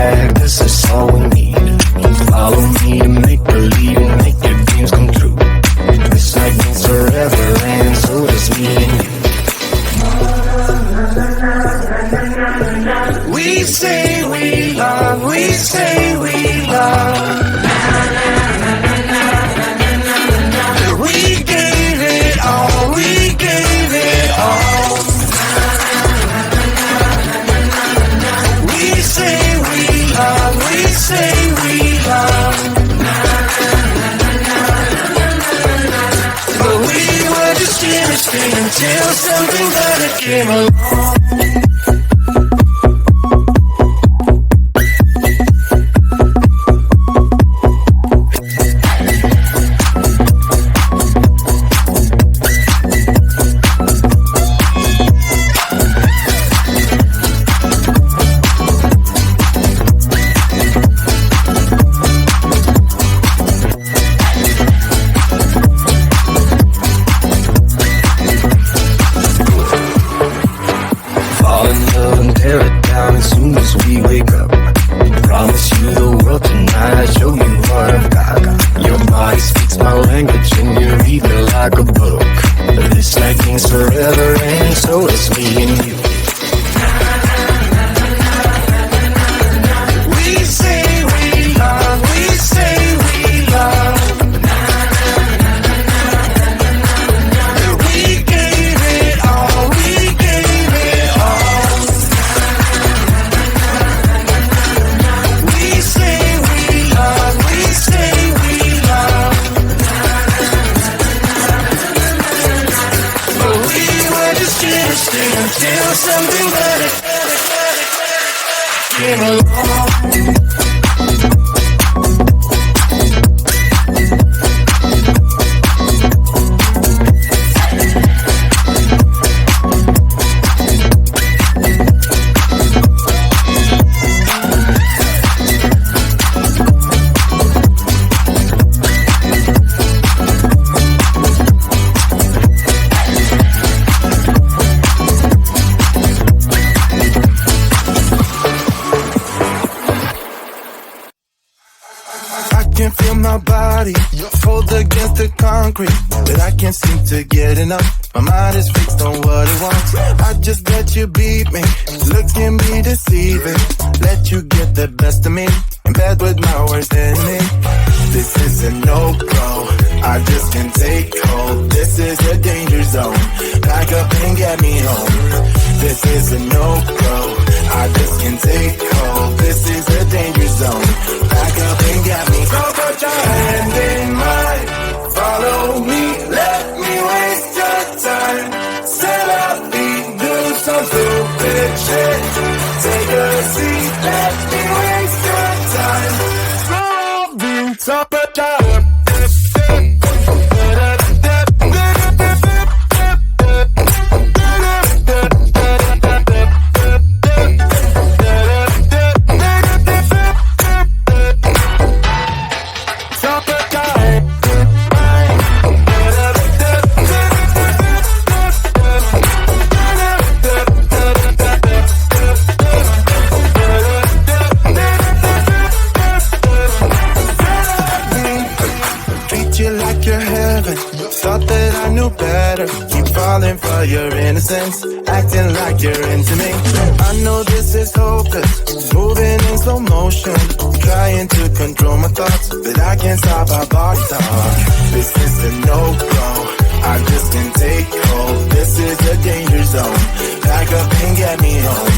bag, this is all we need. You follow me to make believe and make your dreams come true. This night means forever and so does me and you. We say we love, we say we love. We gave it all, we gave it all. We say we love, we say we love. But we were just innocent until something better came along. Until something better came along. Hold against the concrete, but I can't seem to get enough. My mind is fixed on what it wants. I just let you beat me, look at me deceiving. Let you get the best of me, in bed with my worst enemy. This is a no-go, I just can't take hold. This is a danger zone, back up and get me home. This is a no-go, I just can't take hold. This is a danger zone, back up and get me. So put your hand in mine, follow me, let me waste your time. Set up me, do some stupid shit. Take a seat, let me waste your time. So put your for your innocence, acting like you're into me. I know this is hopeless, moving in slow motion, trying to control my thoughts, but I can't stop our body talk. This is a no-go, I just can't take hold. This is a danger zone, back up and get me home.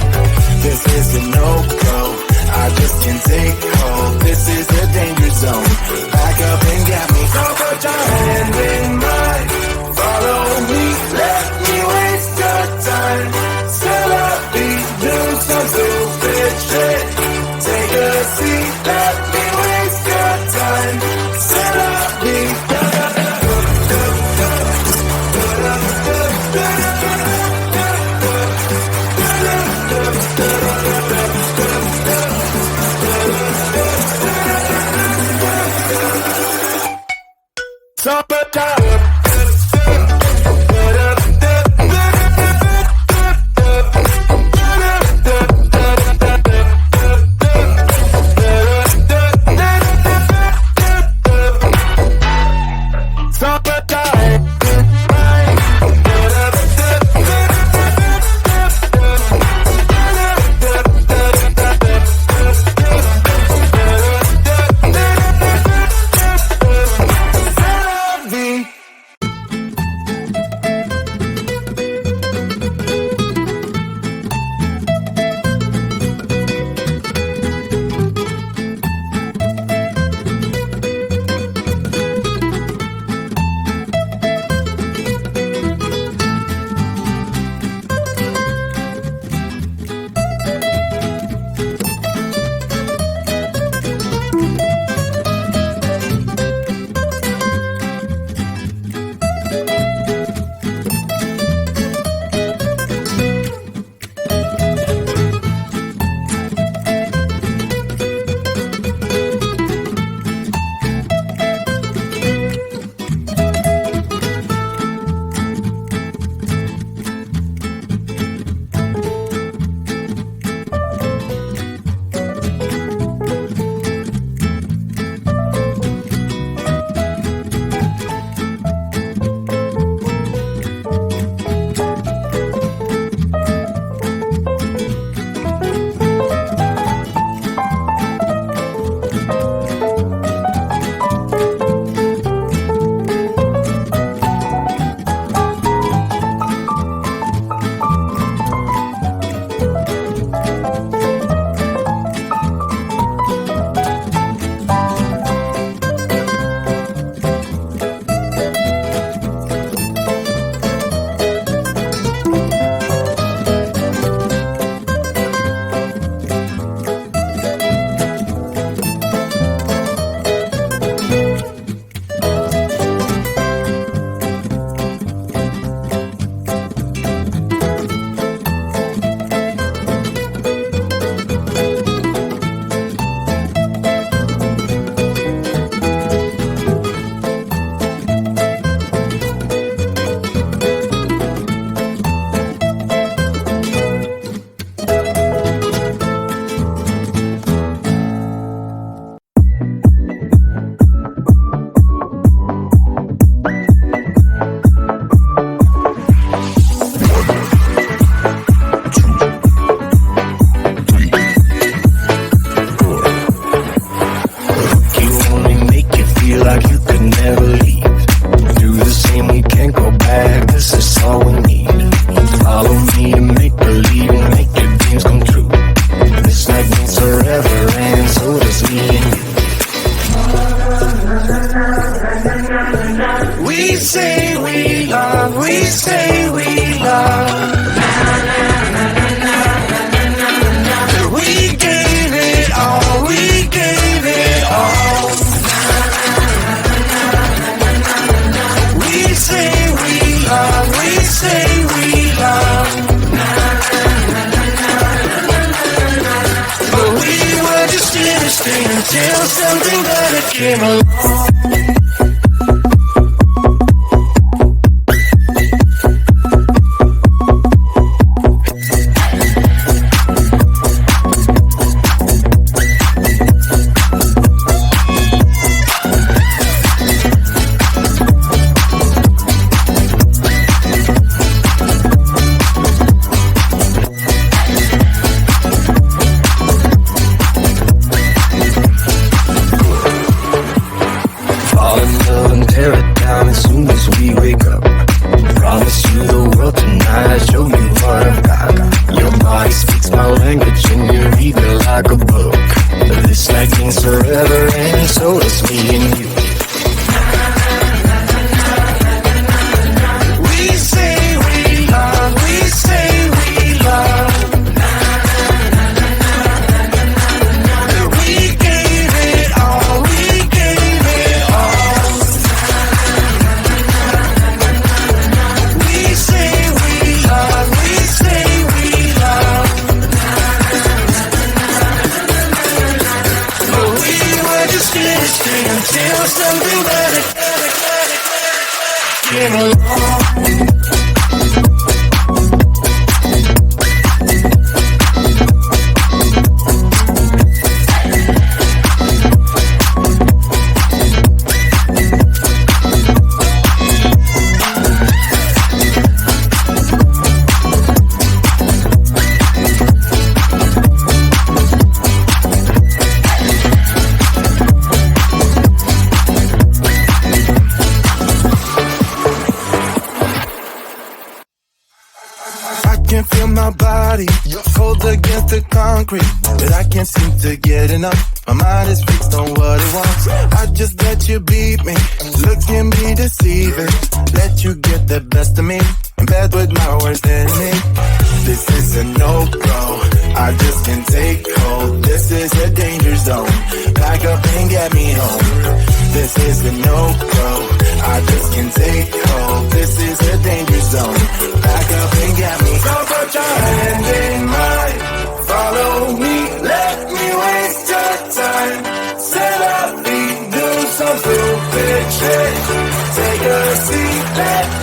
This is a no-go, I just can't take hold. This is a danger zone, back up and get me. So put your hand in mine, follow me, let me waste your time. Still up me, do some stupid shit. Take a seat, let me waste your time. Still up me. So put your me and you. We say we love, we say we love. We gave it all, we gave it all. We say we love, we say we love. But we were just innocent until something better came along. Forever, and so does me and you. We say we love, we say we love. We gave it all, we gave it all. We say we love, we say we love. Until something better came along. Can feel my body cold against the concrete, but I can't seem to get enough. My mind is fixed on what it wants. I just let you beat me, look can be deceiving. Let you get the best of me, in bed with my worst enemy. This is a no-go, I just can't take hold. This is a danger zone, back up and get me home. This is a no-go, I just can't take hold. This is a danger zone, back up and get me home. So put your hand in mine, follow me, let me waste your time. Set up, do some stupid shit. Take a seat, let